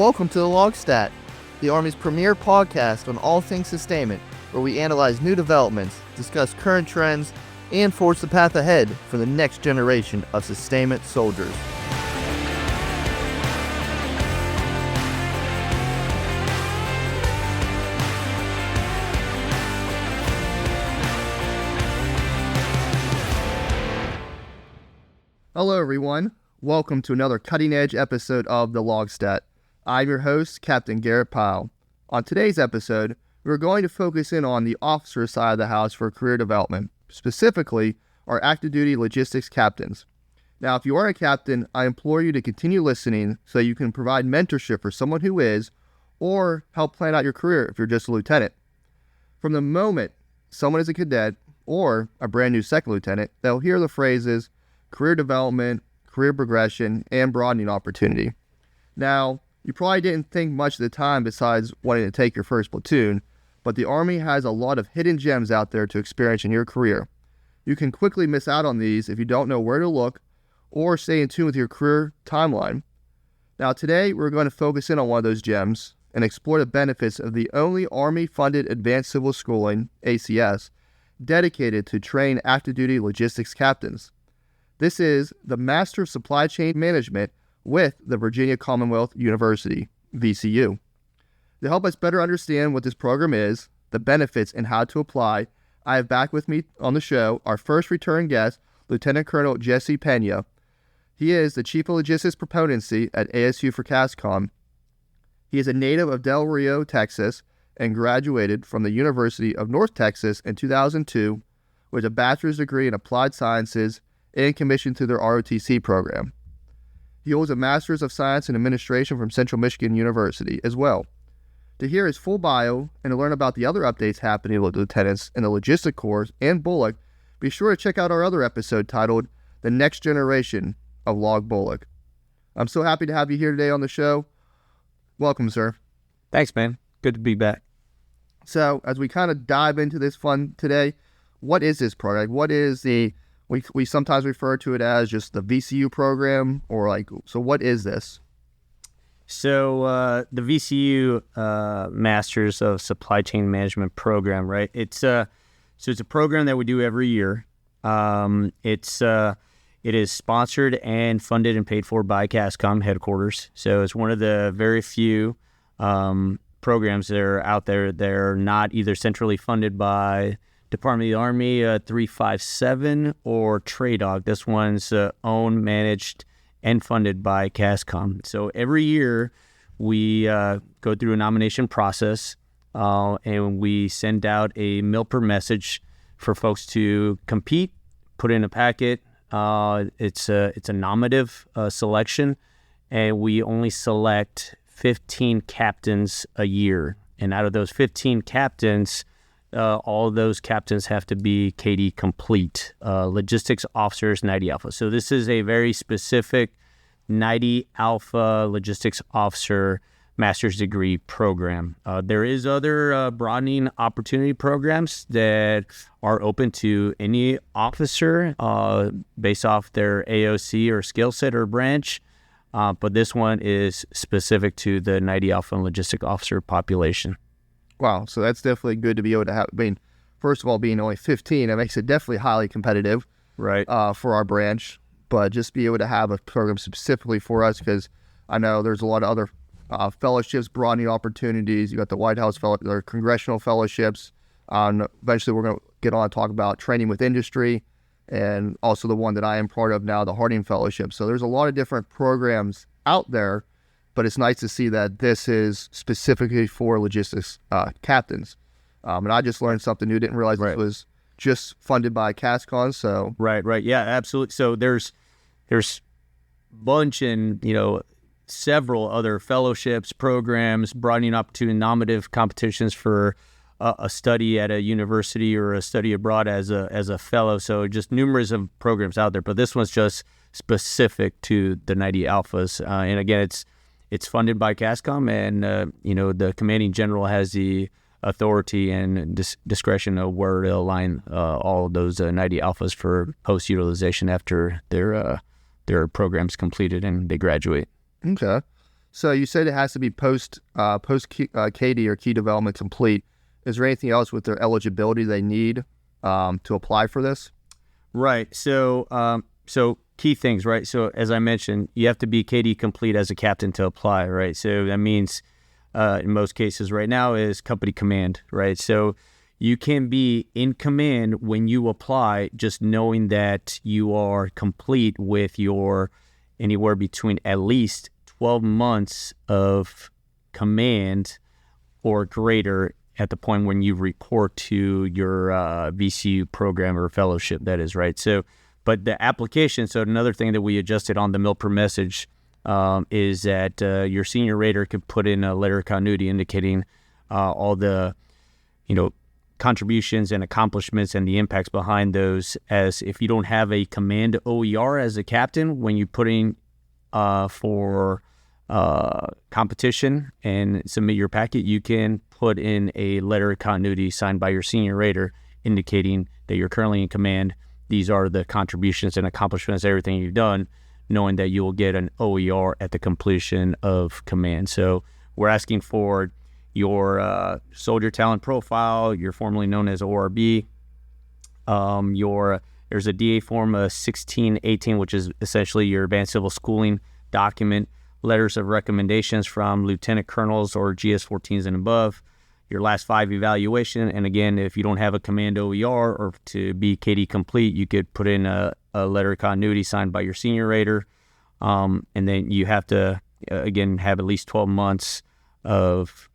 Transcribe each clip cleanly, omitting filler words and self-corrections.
Welcome to the LOGSTAT, the Army's premier podcast on all things sustainment, where we analyze new developments, discuss current trends, and forge the path ahead for the next generation of sustainment soldiers. Hello everyone, welcome to another cutting-edge episode of the LOGSTAT. I'm your host, Captain Garrett Powell. On today's episode, we're going to focus in on the officer side of the house for career development, specifically our active duty logistics captains. Now, if you are a captain, I implore you to continue listening so you can provide mentorship for someone who is, or help plan out your career if you're just a lieutenant. From the moment someone is a cadet or a brand new second lieutenant, they'll hear the phrases career development, career progression, and broadening opportunity. Now, you probably didn't think much at the time besides wanting to take your first platoon, but the Army has a lot of hidden gems out there to experience in your career. You can quickly miss out on these if you don't know where to look or stay in tune with your career timeline. Now, today we're going to focus in on one of those gems and explore the benefits of the only Army-funded advanced civil schooling, ACS, dedicated to train active duty logistics captains. This is the Master of Supply Chain Management with the Virginia Commonwealth University, VCU. To help us better understand what this program is, the benefits, and how to apply, I have back with me on the show our first return guest, Lieutenant Colonel Jesse Pena. He is the Chief of Logistics Proponency at ASU for CASCOM. He is a native of Del Rio, Texas, and graduated from the University of North Texas in 2002 with a bachelor's degree in applied sciences and commissioned through their ROTC program. He holds a Master's of Science in Administration from Central Michigan University as well. To hear his full bio and to learn about the other updates happening with lieutenants in the Logistic Corps and Bullock, be sure to check out our other episode titled The Next Generation of Log Bullock. I'm so happy to have you here today on the show. Welcome, sir. Thanks, man. Good to be back. So, as we kind of dive into this fun today, what is this program? What is the We sometimes refer to it as just the VCU program, so what is this? So the VCU Masters of Supply Chain Management program, right? It's a program that we do every year. It is sponsored and funded and paid for by CASCOM headquarters. So it's one of the very few programs that are out there that are not either centrally funded by Department of the Army 357 or TRADOG. This one's owned, managed, and funded by CASCOM. So every year we go through a nomination process and we send out a MILPER message for folks to compete, put in a packet. It's a nominative selection, and we only select 15 captains a year. And out of those 15 captains, all of those captains have to be KD complete, logistics officers, 90 Alpha. So this is a very specific 90 Alpha logistics officer master's degree program. There is other broadening opportunity programs that are open to any officer based off their AOC or skill set or branch, but this one is specific to the 90 Alpha and logistic officer population. Wow, so that's definitely good to be able to have. I mean, first of all, being only 15, it makes it definitely highly competitive, right? For our branch. But just be able to have a program specifically for us, because I know there's a lot of other fellowships, broadening opportunities. You got the White House there are congressional fellowships. Eventually, we're going to get on and talk about training with industry, and also the one that I am part of now, the Harding Fellowship. So there's a lot of different programs out there. But it's nice to see that this is specifically for logistics captains. And I just learned something new. Didn't realize It was just funded by CASCOM. So right, yeah, absolutely. So there's bunch and several other fellowships, programs, broadening opportunity, nominative competitions for a study at a university or a study abroad as a fellow. So just numerous of programs out there. But this one's just specific to the 90 Alphas. And again, it's funded by CASCOM, and the commanding general has the authority and discretion of where to align all of those 90 Alphas for post-utilization after their program's completed and they graduate. Okay. So you said it has to be post KD or key development complete. Is there anything else with their eligibility they need to apply for this? Right. So key things, right? So as I mentioned, you have to be KD complete as a captain to apply, right? So that means in most cases right now is company command, right? So you can be in command when you apply, just knowing that you are complete with your anywhere between at least 12 months of command or greater at the point when you report to your VCU program or fellowship, that is, right? So, but the application, so another thing that we adjusted on the mill per message is that your senior rater could put in a letter of continuity indicating all the, contributions and accomplishments and the impacts behind those, as if you don't have a command OER as a captain, when you put in for competition and submit your packet, you can put in a letter of continuity signed by your senior rater indicating that you're currently in command. These are the contributions and accomplishments, everything you've done, knowing that you will get an OER at the completion of command. So we're asking for your soldier talent profile, you're formerly known as ORB, there's a DA form 1618, which is essentially your advanced civil schooling document, letters of recommendations from lieutenant colonels or GS-14s and above, your last 5 evaluation, and again, if you don't have a command OER or to be KD complete, you could put in a letter of continuity signed by your senior rater, and then you have to, again, have at least 12 months of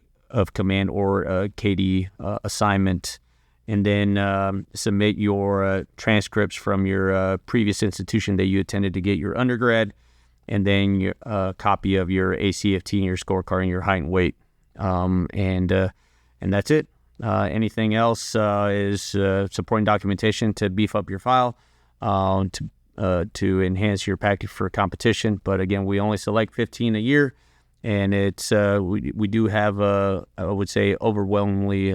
command or KD assignment, and then submit your transcripts from your previous institution that you attended to get your undergrad, and then your copy of your ACFT and your scorecard and your height and weight, and that's it. Anything else is supporting documentation to beef up your file, to enhance your package for competition. But again, we only select 15 a year. And it's we do have, I would say, overwhelmingly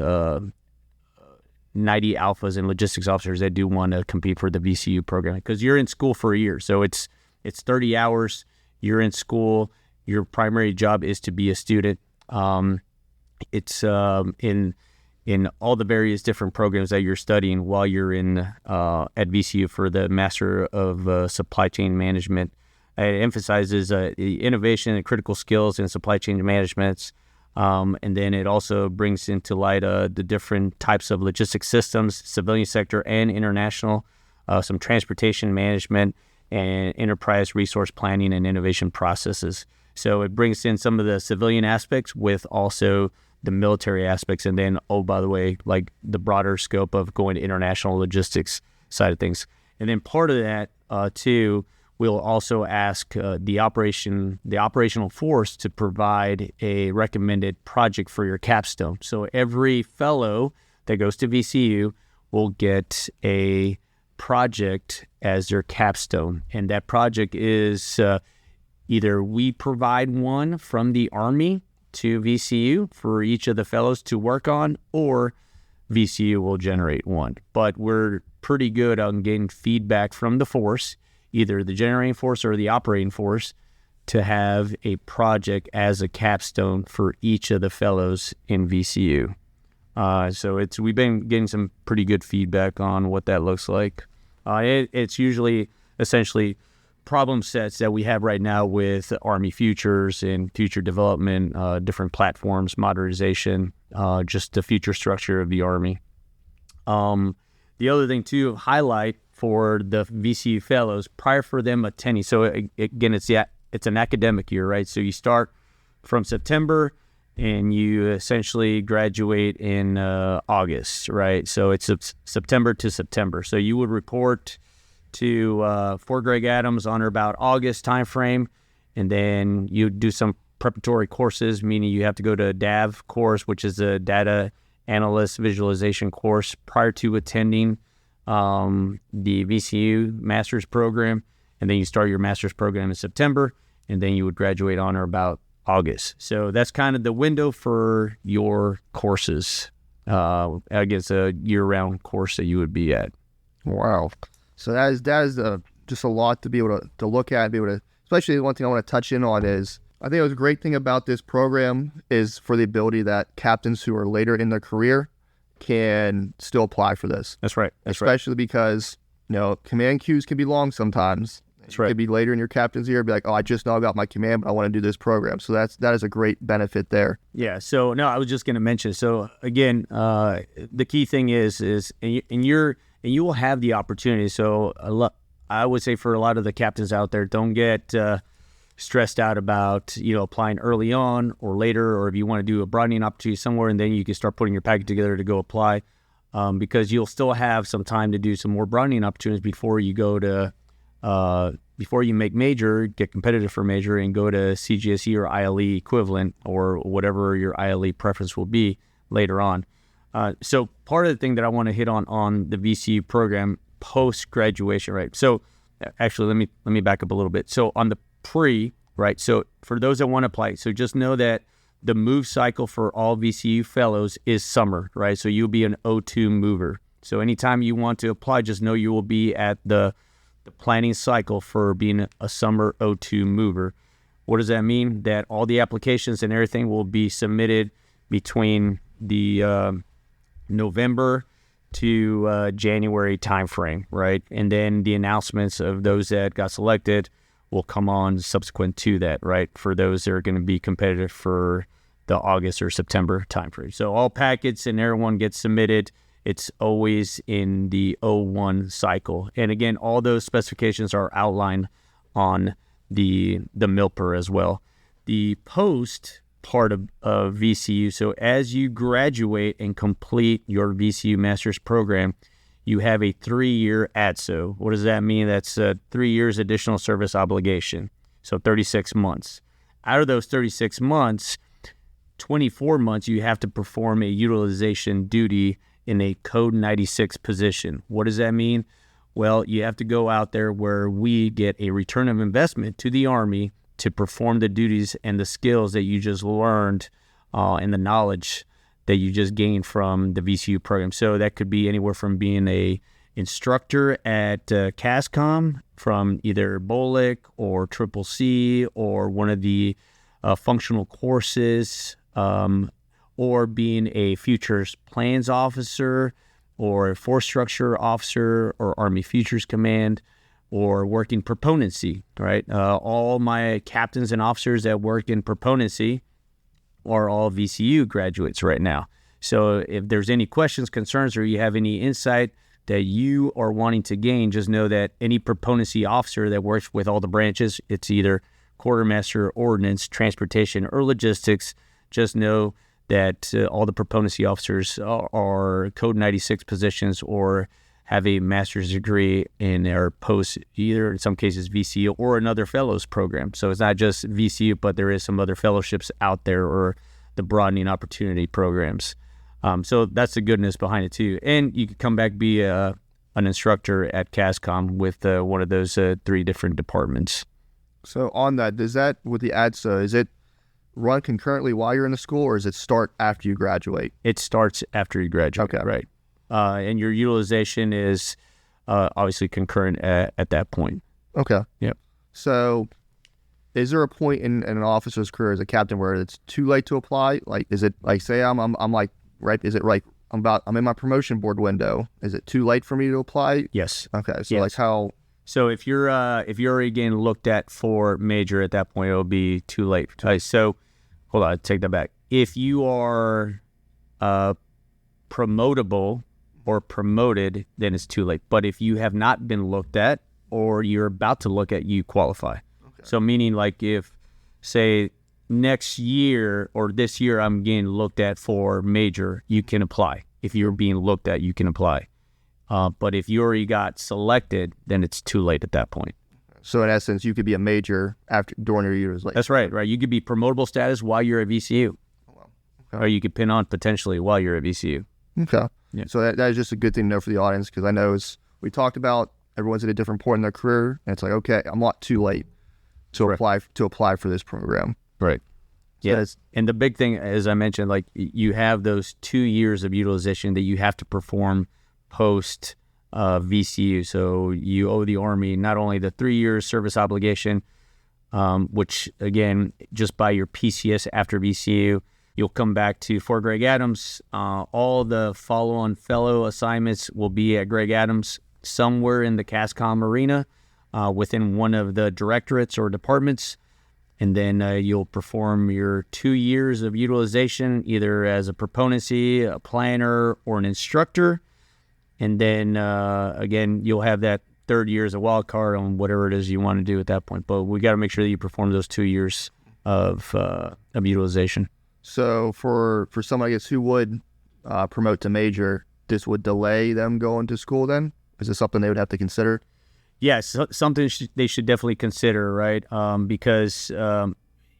90 alphas and logistics officers that do want to compete for the VCU program, because you're in school for a year. So it's 30 hours. You're in school. Your primary job is to be a student. It's in all the various different programs that you're studying while you're in at VCU for the Master of Supply Chain Management. It emphasizes the innovation and critical skills in supply chain management, and then it also brings into light the different types of logistics systems, civilian sector and international, some transportation management, and enterprise resource planning and innovation processes. So it brings in some of the civilian aspects with also the military aspects, and then, oh, by the way, like the broader scope of going to international logistics side of things. And then part of that, too, we'll also ask the operational force to provide a recommended project for your capstone. So every fellow that goes to VCU will get a project as their capstone. And that project is either we provide one from the Army to VCU for each of the fellows to work on, or VCU will generate one. But we're pretty good on getting feedback from the force, either the generating force or the operating force, to have a project as a capstone for each of the fellows in VCU. So we've been getting some pretty good feedback on what that looks like. It's usually essentially problem sets that we have right now with Army futures and future development, different platforms, modernization, just the future structure of the Army. The other thing to highlight for the VCU fellows prior for them attending. So again, it's an academic year, right? So you start from September and you essentially graduate in August, right? So it's September to September. So you would report to Fort Greg Adams on or about August timeframe, and then you do some preparatory courses, meaning you have to go to a DAV course, which is a data analyst visualization course, prior to attending the VCU master's program, and then you start your master's program in September, and then you would graduate on or about August. So that's kind of the window for your courses. I guess a year-round course that you would be at. Wow. So that is just a lot to be able to look at, be able to, especially the one thing I want to touch in on is I think a great thing about this program is for the ability that captains who are later in their career can still apply for this. That's right. Especially because, command queues can be long sometimes. That's right. It could be later in your captain's year, be like, oh, I just now got my command, but I want to do this program. So that is a great benefit there. Yeah. So no, I was just going to mention. So again, the key thing is you will have the opportunity. So I would say for a lot of the captains out there, don't get stressed out about applying early on or later, or if you want to do a broadening opportunity somewhere, and then you can start putting your package together to go apply, because you'll still have some time to do some more broadening opportunities before you go to. Before you make major, get competitive for major, and go to CGSE or ILE equivalent, or whatever your ILE preference will be later on. So part of the thing that I want to hit on the VCU program post-graduation, right? So actually, let me back up a little bit. So on the pre, right? So for those that want to apply, so just know that the move cycle for all VCU fellows is summer, right? So you'll be an O2 mover. So anytime you want to apply, just know you will be at the planning cycle for being a summer O2 mover. What does that mean? That all the applications and everything will be submitted between the November to January timeframe, right? And then the announcements of those that got selected will come on subsequent to that, right? For those that are going to be competitive for the August or September timeframe. So all packets and everyone gets submitted. It's always in the 01 cycle. And again, all those specifications are outlined on the MILPER as well. The post part of VCU, so as you graduate and complete your VCU master's program, you have a 3-year ADSO. What does that mean? That's 3 years additional service obligation, so 36 months. Out of those 36 months, 24 months you have to perform a utilization duty in a Code 96 position. What does that mean? Well, you have to go out there where we get a return of investment to the Army to perform the duties and the skills that you just learned and the knowledge that you just gained from the VCU program. So that could be anywhere from being a instructor at CASCOM, from either BOLIC or Triple C or one of the functional courses, or being a futures plans officer or a force structure officer or Army Futures Command, or working proponency, right? All my captains and officers that work in proponency are all VCU graduates right now. So if there's any questions, concerns, or you have any insight that you are wanting to gain, just know that any proponency officer that works with all the branches, it's either quartermaster, ordnance, transportation, or logistics, just know that all the proponency officers are Code 96 positions or have a master's degree in their post, either in some cases VCU or another fellows program. So it's not just VCU, but there is some other fellowships out there or the broadening opportunity programs. So that's the goodness behind it too. And you could come back, be an instructor at CASCOM with one of those 3 different departments. So on that, does that, with the ADSA, is it run concurrently while you're in the school, or does it start after you graduate? It starts after you graduate, okay. Right. And your utilization is obviously concurrent at that point. Okay. Yep. So is there a point in an officer's career as a captain where it's too late to apply? Like, is it like, say I'm like, right, is it like I'm in my promotion board window, is it too late for me to apply? Yes. Okay. So yes. like how... So if you're already getting looked at for major at that point, it'll be too late. So hold on, take that back. If you are promotable or promoted, then it's too late. But if you have not been looked at or you're about to look at, you qualify. Okay. So meaning like if, say, next year or this year I'm getting looked at for major, you can apply. If you're being looked at, you can apply. But if you already got selected, then it's too late at that point. So in essence, you could be a major during your years late. That's right. You could be promotable status while you're at VCU. Oh, wow. Okay. Or you could pin on potentially while you're at VCU. Okay. Yeah. So that is just a good thing to know for the audience, because I know we talked about everyone's at a different point in their career, and it's like, okay, I'm not too late to apply for this program. Right. So yes. And the big thing, as I mentioned, like you have those 2 years of utilization that you have to perform post VCU. So you owe the Army not only the 3 years service obligation, which again, just by your PCS after VCU, you'll come back to Fort Greg Adams. All the follow-on fellow assignments will be at Greg Adams somewhere in the CASCOM arena within one of the directorates or departments. And then you'll perform your 2 years of utilization either as a proponency, a planner, or an instructor. And then, again, you'll have that third year as a wild card on whatever it is you want to do at that point. But we got to make sure that you perform those 2 years of utilization. So for someone, I guess, who would promote to major, this would delay them going to school then? Is this something they would have to consider? Yes, something they should definitely consider, right? Because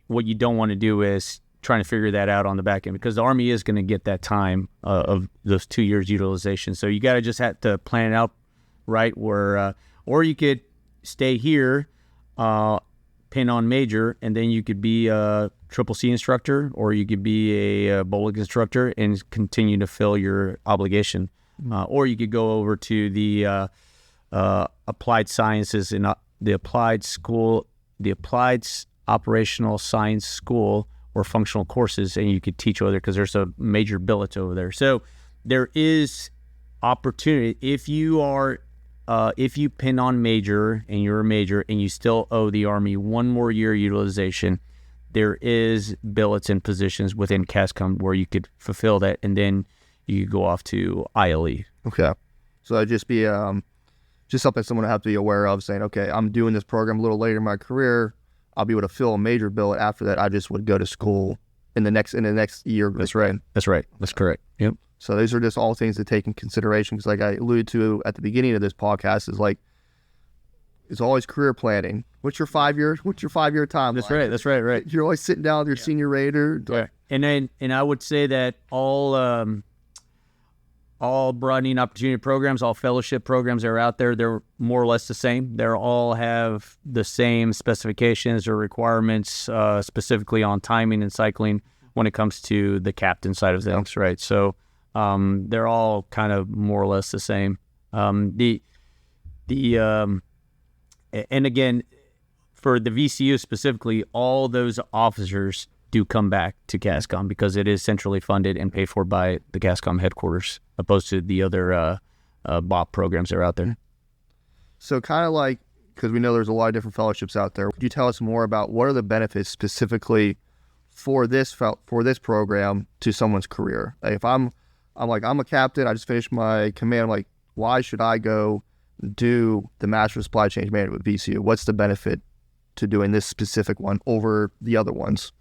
what you don't want to do is trying to figure that out on the back end, because the Army is going to get that time of those 2 years utilization. So you got to just have to plan it out right, where or you could stay here, pin on major, and then you could be a Triple C instructor, or you could be a bowling instructor and continue to fill your obligation. Or you could go over to the applied sciences and the applied operational science school or functional courses, and you could teach over there because there's a major billet over there. So there is opportunity if you are if you pin on major and you're a major and you still owe the Army 1 more year utilization, there is billets and positions within CASCOM where you could fulfill that, and then you could go off to ILE. Okay, so that'd just be just something someone would have to be aware of, saying, okay, I'm doing this program a little later in my career, I'll be able to fill a major billet. After that, I just would go to school in the next year. That's right. That's right. That's correct. Yep. So these are just all things to take in consideration, because like I alluded to at the beginning of this podcast, is like, it's always career planning. What's your 5 year timeline? That's right. That's right. Right. You're always sitting down with your senior rater. Yeah. And I would say that all broadening opportunity programs, all fellowship programs that are out there, they're more or less the same. They all have the same specifications or requirements, specifically on timing and cycling when it comes to the captain side of things, right? So they're all kind of more or less the same. And again, for the VCU specifically, all those officers do come back to CASCOM because it is centrally funded and paid for by the CASCOM headquarters, opposed to the other BOP programs that are out there. So kind of like, because we know there's a lot of different fellowships out there, could you tell us more about what are the benefits specifically for this program to someone's career? Like if I'm a captain, I just finished my command, I'm like, why should I go do the Master of Supply Chain Management with VCU? What's the benefit to doing this specific one over the other ones?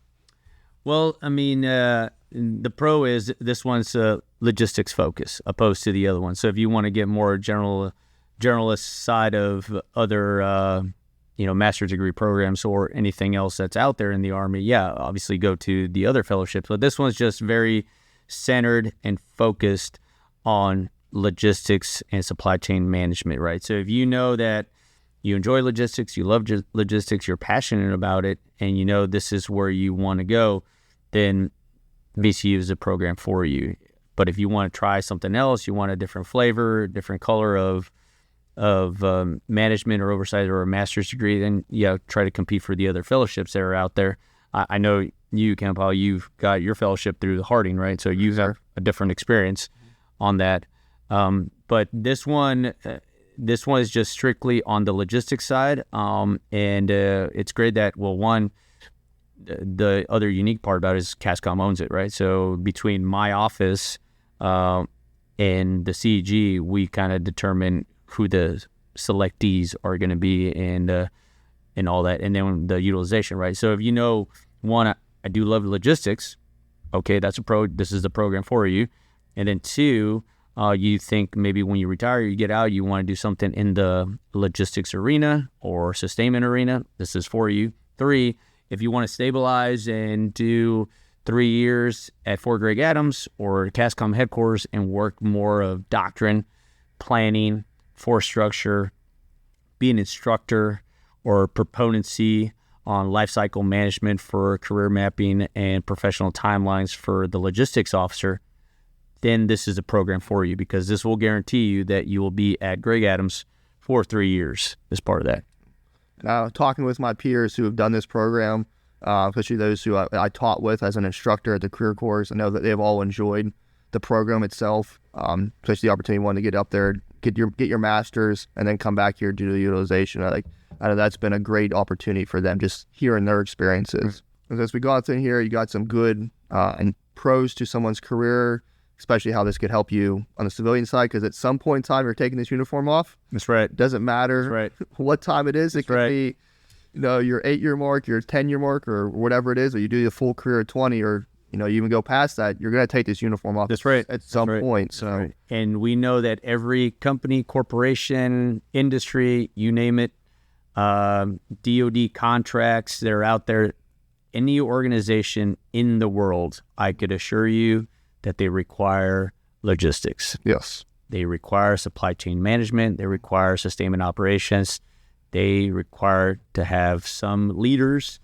Well, I mean, the pro is this one's logistics focus opposed to the other one. So if you want to get more generalist side of other, master's degree programs or anything else that's out there in the Army, yeah, obviously go to the other fellowships. But this one's just very centered and focused on logistics and supply chain management, right? So if you know that you enjoy logistics, you love logistics, you're passionate about it, and you know this is where you want to go, then VCU is a program for you. But if you want to try something else, you want a different flavor, different color of management or oversight or a master's degree, then try to compete for the other fellowships that are out there. I know you, Campbell, you've got your fellowship through the Harding, right? So you have a different experience on that. But this one is just strictly on the logistics side, and it's great that, well, one, the other unique part about it is CASCOM owns it, right? So between my office and the CEG, we kind of determine who the selectees are going to be and all that, and then the utilization, right? So if you know, one, I do love logistics, okay, this is the program for you, and then two, you think maybe when you retire, you get out, you want to do something in the logistics arena or sustainment arena, this is for you. Three, if you want to stabilize and do 3 years at Fort Greg Adams or CASCOM headquarters and work more of doctrine, planning, force structure, be an instructor or proponency on life cycle management for career mapping and professional timelines for the logistics officer, then this is a program for you, because this will guarantee you that you will be at Greg Adams for 3 years as part of that. Now, talking with my peers who have done this program, especially those who I taught with as an instructor at the career course, I know that they've all enjoyed the program itself, especially the opportunity one to get up there, get your master's, and then come back here to do the utilization. I know that's been a great opportunity for them, just hearing their experiences. As we go out in here, you got some good and pros to someone's career, especially how this could help you on the civilian side, because at some point in time, you're taking this uniform off. That's right. It doesn't matter what time it is. It could be, your 8-year mark, your 10-year mark, or whatever it is, or you do the full career at 20, or, you even go past that, you're going to take this uniform off. That's right. At some point. So, and we know that every company, corporation, industry, you name it, DoD contracts, they're out there. Any organization in the world, I could assure you that they require logistics. Yes. They require supply chain management. They require sustainment operations. They require to have some leaders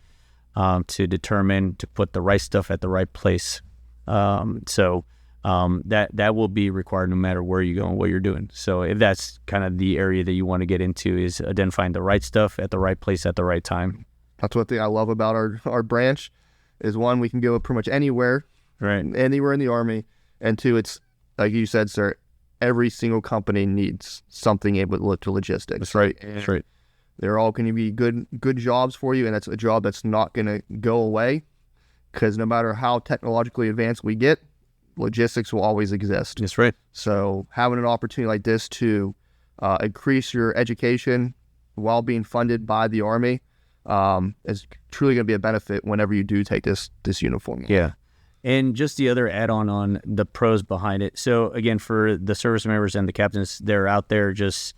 to determine to put the right stuff at the right place. So that will be required no matter where you go and what you're doing. So if that's kind of the area that you want to get into, is identifying the right stuff at the right place at the right time. That's one thing I love about our branch is, one, we can go pretty much anywhere, anywhere in the Army, and two, it's like you said, sir, every single company needs something able to logistics. That's right. That's right. They're all going to be good jobs for you, and that's a job that's not going to go away, because no matter how technologically advanced we get, logistics will always exist. That's right. So having an opportunity like this to increase your education while being funded by the Army is truly going to be a benefit whenever you do take this uniform. Yeah. And just the other add-on on the pros behind it. So again, for the service members and the captains, they're out there just,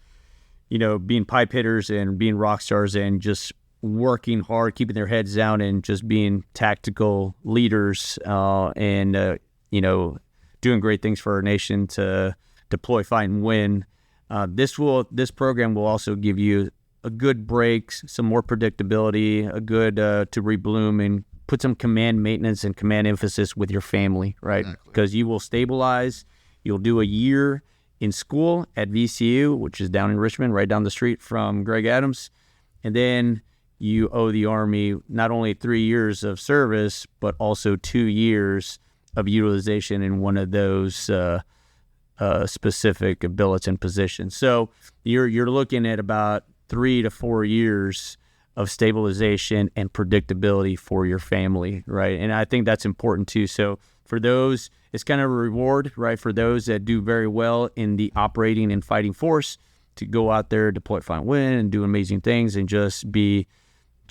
being pipe hitters and being rock stars and just working hard, keeping their heads down and just being tactical leaders and doing great things for our nation to deploy, fight, and win. This program will also give you a good break, some more predictability, a good to rebloom and put some command maintenance and command emphasis with your family, right? Because you will stabilize. You'll do a year in school at VCU, which is down in Richmond, right down the street from Greg Adams. And then you owe the Army not only 3 years of service, but also 2 years of utilization in one of those specific billets and positions. So you're looking at about 3 to 4 years of stabilization and predictability for your family, right? And I think that's important too. So for those, it's kind of a reward, right? For those that do very well in the operating and fighting force, to go out there, deploy, find, win, and do amazing things, and just be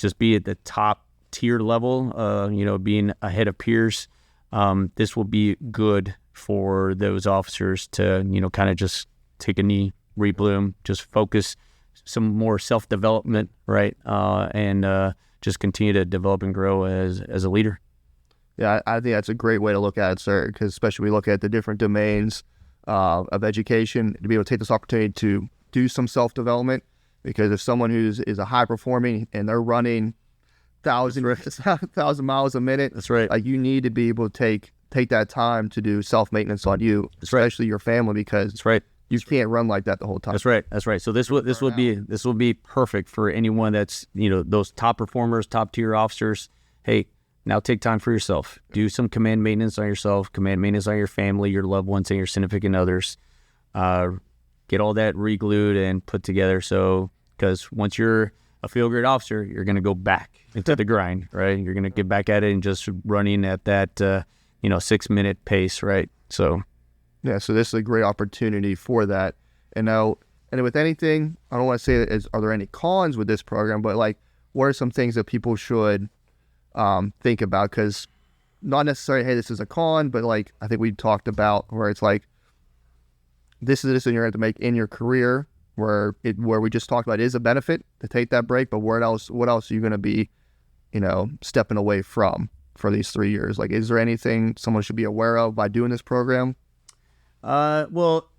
at the top tier level, being ahead of peers. This will be good for those officers to, kind of just take a knee, rebloom, just focus, some more self-development, right? And just continue to develop and grow as a leader. Yeah, I think that's a great way to look at it, sir, because especially we look at the different domains of education, to be able to take this opportunity to do some self-development, because if someone is a high-performing and they're running 1,000 miles a minute, that's right. Like, you need to be able to take that time to do self-maintenance on you, especially your family, because that's right. You can't run like that the whole time. That's right. That's right. So this will be perfect for anyone that's, those top performers, top tier officers. Hey, now take time for yourself. Do some command maintenance on yourself, command maintenance on your family, your loved ones, and your significant others. Get all that re-glued and put together. So, because once you're a field grade officer, you're going to go back into the grind, right? You're going to get back at it and just running at that, 6-minute pace, right? So. Yeah, so this is a great opportunity for that. And with anything, I don't want to say are there any cons with this program, but what are some things that people should think about? Because not necessarily, hey, this is a con, but I think we talked about where it's this is a decision you're going to make in your career, where we just talked about is a benefit to take that break, but what else are you going to be, stepping away from for these 3 years? Is there anything someone should be aware of by doing this program? Well,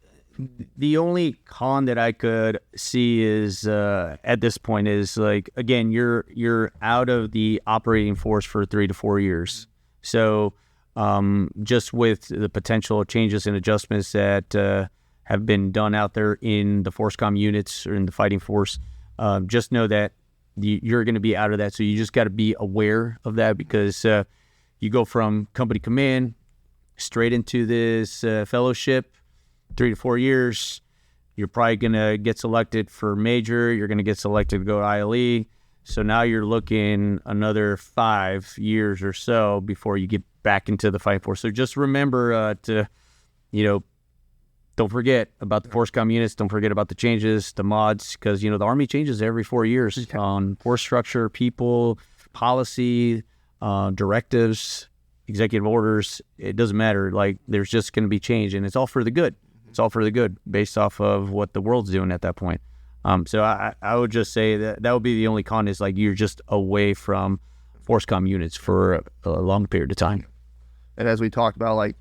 the only con that I could see is at this point is again, you're out of the operating force for 3 to 4 years. So just with the potential changes and adjustments that have been done out there in the FORSCOM units or in the fighting force, just know that you're going to be out of that. So you just got to be aware of that, because you go from company command straight into this fellowship, 3 to 4 years. You're probably going to get selected for major. You're going to get selected to go to ILE. So now you're looking another 5 years or so before you get back into the fight force. So just remember to, don't forget about the force comm units. Don't forget about the changes, the mods, because, the Army changes every 4 years on force structure, people, policy, directives, executive orders. It doesn't matter. Like, there's just going to be change, and it's all for the good. It's all for the good based off of what the world's doing at that point. So I would just say that would be the only con, is like you're just away from force comm units for a long period of time. And as we talked about, like,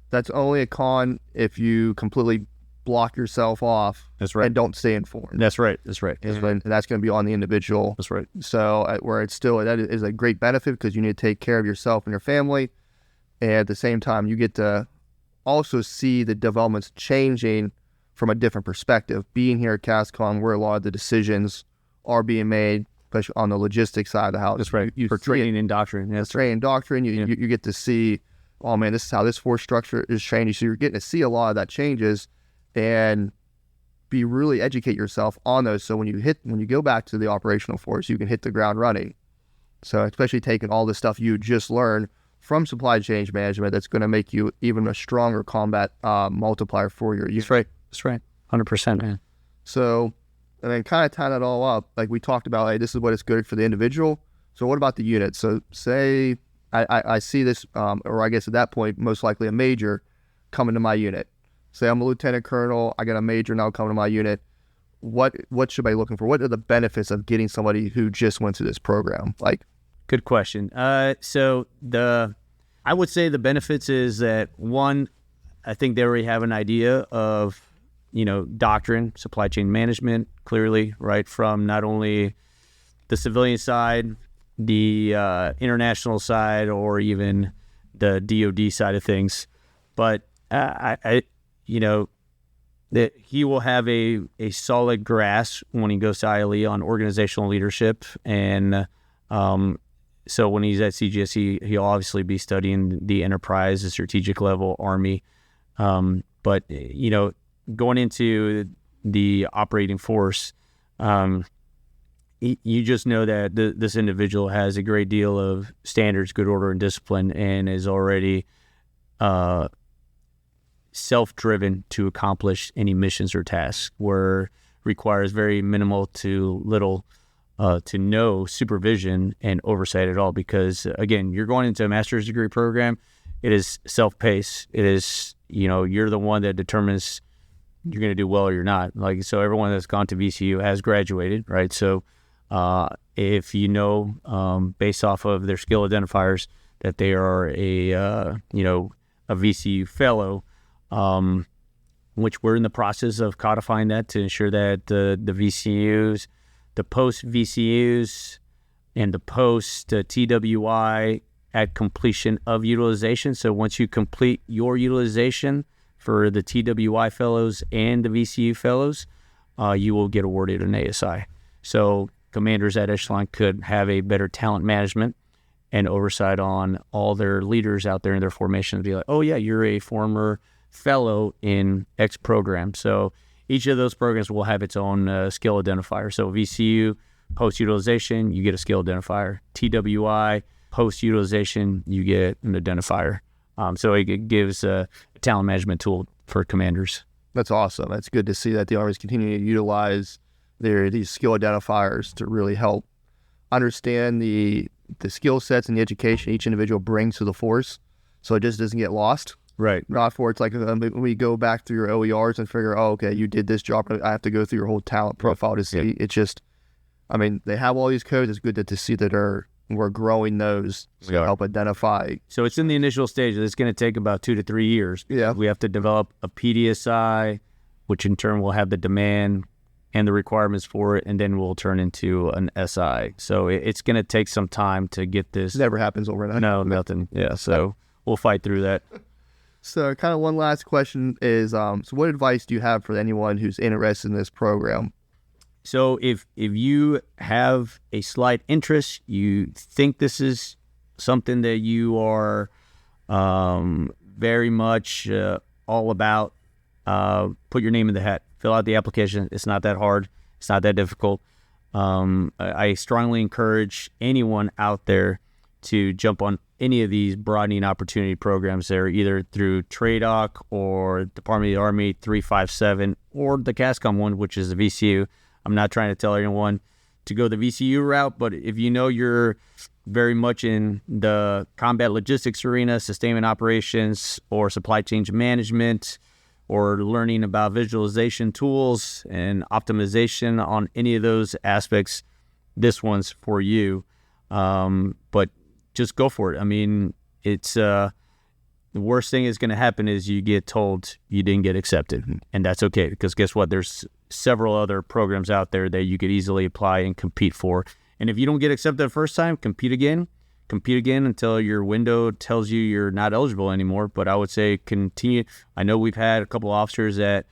that's only a con if you completely block yourself off. That's right. And don't stay informed. That's right. That's right. And that's going to be on the individual. That's right. So where it's still, that is a great benefit, because you need to take care of yourself and your family. And at the same time, you get to also see the developments changing from a different perspective. Being here at CASCON, where a lot of the decisions are being made, especially on the logistics side of the house. That's right. For training and doctrine. Yes. Training and doctrine. You get to see, oh man, this is how this force structure is changing. So you're getting to see a lot of that changes and be really educate yourself on those. So when you go back to the operational force, you can hit the ground running. So especially taking all the stuff you just learned from supply chain management, that's going to make you even a stronger combat multiplier for your unit. That's right. That's right. 100%, man. So, and then kind of tying it all up, like we talked about, hey, this is what is good for the individual. So what about the unit? So say I see this, or I guess at that point, most likely a major coming to my unit. Say I'm a lieutenant colonel, I got a major now coming to my unit. What should I be looking for? What are the benefits of getting somebody who just went through this program? Like, good question. So I would say the benefits is that, one, I think they already have an idea of, doctrine, supply chain management, clearly, right, from not only the civilian side, the international side, or even the DoD side of things. But that he will have a solid grasp when he goes to ILE on organizational leadership. And so when he's at CGS, he'll obviously be studying the enterprise, the strategic level, Army. But, going into the operating force, you just know that this individual has a great deal of standards, good order, and discipline, and is already self-driven to accomplish any missions or tasks, where requires very minimal to little to no supervision and oversight at all. Because, again, you're going into a master's degree program. It is self-paced. It is, you're the one that determines you're going to do well or you're not. Like, so everyone that's gone to VCU has graduated, right? So if based off of their skill identifiers, that they are a VCU fellow, which we're in the process of codifying that to ensure that the VCUs, the post VCUs, and the post TWI at completion of utilization. So once you complete your utilization for the TWI fellows and the VCU fellows, you will get awarded an ASI. So commanders at echelon could have a better talent management and oversight on all their leaders out there in their formation, to be like, oh yeah, you're a former fellow in X program. So each of those programs will have its own skill identifier. So VCU, post-utilization, you get a skill identifier. TWI, post-utilization, you get an identifier. So it gives a talent management tool for commanders. That's awesome. That's good to see that the Army is continuing to utilize these skill identifiers to really help understand the skill sets and the education each individual brings to the force, so it just doesn't get lost. Right. Not for it's like when we go back through your OERs and figure, oh, okay, you did this job, I have to go through your whole talent profile to see. It's just, they have all these codes. It's good to see that we're growing those to help identify. So it's in the initial stages. It's going to take about 2 to 3 years. Yeah. We have to develop a PDSI, which in turn will have the demand and the requirements for it, and then we'll turn into an SI. So it's going to take some time to get this. It never happens overnight. No, nothing. Yeah, so we'll fight through that. So kind of one last question is, so what advice do you have for anyone who's interested in this program? So if you have a slight interest, you think this is something that you are very much all about, put your name in the hat. Fill out the application. It's not that hard. It's not that difficult. I strongly encourage anyone out there to jump on any of these broadening opportunity programs that are either through TRADOC or Department of the Army 357 or the CASCOM one, which is the VCU. I'm not trying to tell anyone to go the VCU route, but if you know you're very much in the combat logistics arena, sustainment operations, or supply chain management, or learning about visualization tools and optimization on any of those aspects, this one's for you. But just go for it. I mean, it's the worst thing is going to happen is you get told you didn't get accepted, and that's okay, because guess what? There's several other programs out there that you could easily apply and compete for. And if you don't get accepted the first time, compete again until your window tells you you're not eligible anymore. But I would say continue. I know we've had a couple of officers that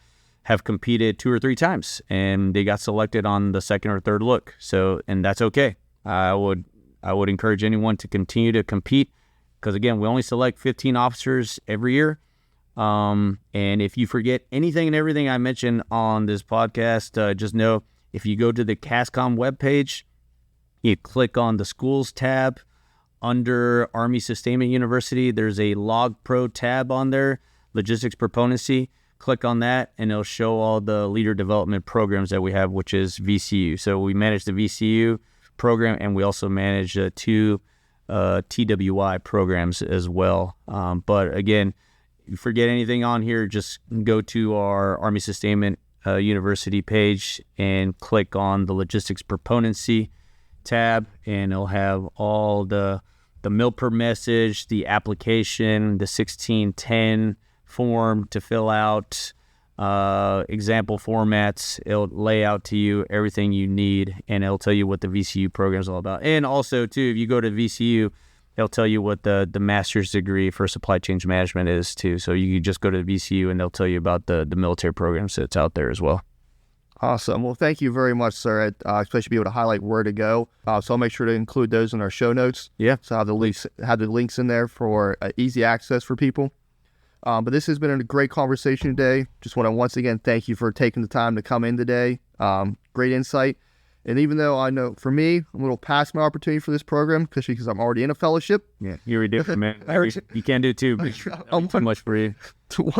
have competed 2 or 3 times and they got selected on the second or third look. So, and that's okay. I would encourage anyone to continue to compete, because again, we only select 15 officers every year. And if you forget anything and everything I mentioned on this podcast, just know if you go to the CASCOM webpage, you click on the schools tab under Army Sustainment University. There's a Log Pro tab on there, Logistics Proponency. Click on that and it'll show all the leader development programs that we have, which is VCU. So we manage the VCU program and we also manage 2 TWI programs as well. But again, if you forget anything on here, just go to our Army Sustainment University page and click on the Logistics Proponency tab, and it'll have all the MILPER message, the application, the 1610 form to fill out, example formats. It'll lay out to you everything you need, and it'll tell you what the VCU program is all about. And also, too, if you go to VCU, they'll tell you what the master's degree for supply chain management is, too. So you can just go to the VCU, and they'll tell you about the military programs that's out there as well. Awesome. Well, thank you very much, sir. Especially be able to highlight where to go. So I'll make sure to include those in our show notes. Yeah. So I have the links in there for easy access for people. But this has been a great conversation today. Just want to once again thank you for taking the time to come in today. Great insight. And even though I know for me, I'm a little past my opportunity for this program because I'm already in a fellowship. Yeah, you're ridiculous, man. You can't do 2. I'm too much for you.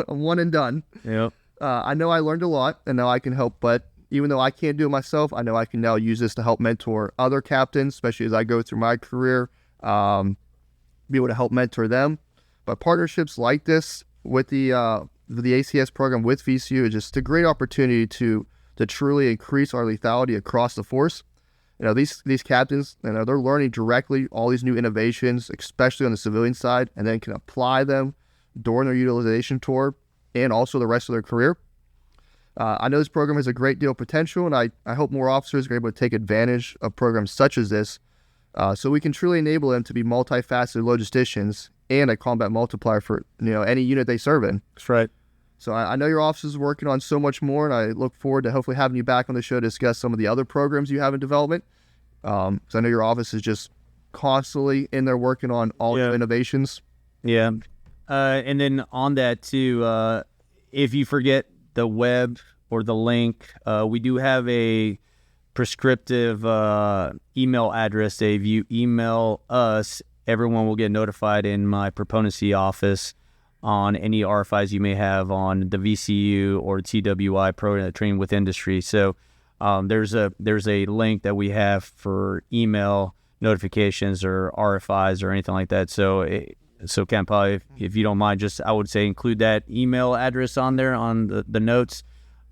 I'm one and done. Yeah. I know I learned a lot, and now I can help. But even though I can't do it myself, I know I can now use this to help mentor other captains, especially as I go through my career, be able to help mentor them. But partnerships like this with the ACS program with VCU is just a great opportunity to truly increase our lethality across the force. You know, these captains, you know, they're learning directly all these new innovations, especially on the civilian side, and then can apply them during their utilization tour and also the rest of their career. I know this program has a great deal of potential, and I hope more officers are able to take advantage of programs such as this, so we can truly enable them to be multifaceted logisticians and a combat multiplier for any unit they serve in. That's right. So I know your office is working on so much more, and I look forward to hopefully having you back on the show to discuss some of the other programs you have in development. Because I know your office is just constantly in there working on all new innovations. Yeah. And then on that too, if you forget the web or the link, we do have a prescriptive email address that if you email us, everyone will get notified in my proponency office on any RFIs you may have on the VCU or TWI program, Training with Industry. So there's a link that we have for email notifications or RFIs or anything like that. So Ken, probably if you don't mind, just I would say include that email address on there on the notes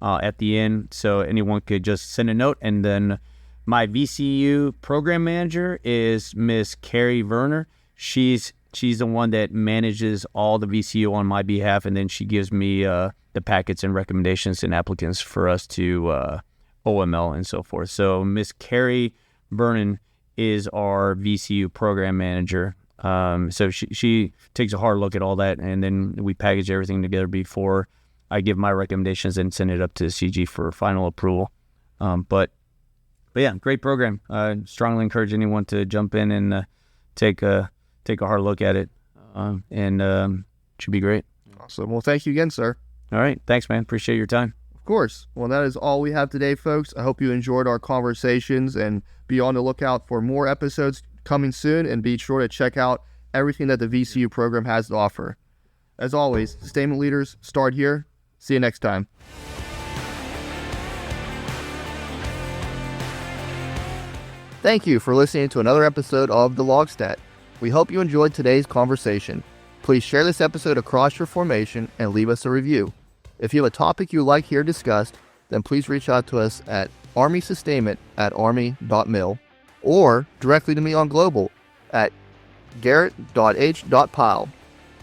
at the end, so anyone could just send a note. And then my VCU program manager is Miss Carrie Werner. She's the one that manages all the VCU on my behalf, and then she gives me the packets and recommendations and applicants for us to OML and so forth. So Miss Carrie Vernon is our VCU program manager. So she takes a hard look at all that, and then we package everything together before I give my recommendations and send it up to CG for final approval. But yeah, great program. Strongly encourage anyone to jump in and take a hard look at it, and should be great. Awesome. Well, thank you again, sir. All right. Thanks, man. Appreciate your time. Of course. Well, that is all we have today, folks. I hope you enjoyed our conversations, and be on the lookout for more episodes coming soon, and be sure to check out everything that the VCU program has to offer. As always, sustainment leaders start here. See you next time. Thank you for listening to another episode of the LOGSTAT. We hope you enjoyed today's conversation. Please share this episode across your formation and leave us a review. If you have a topic you'd like here discussed, then please reach out to us at armysustainment@army.mil or directly to me on Global at garrett.h.pyle.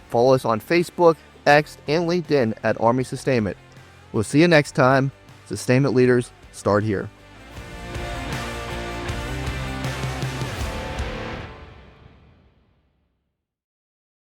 Follow us on Facebook, X, and LinkedIn at Army Sustainment. We'll see you next time. Sustainment leaders, start here.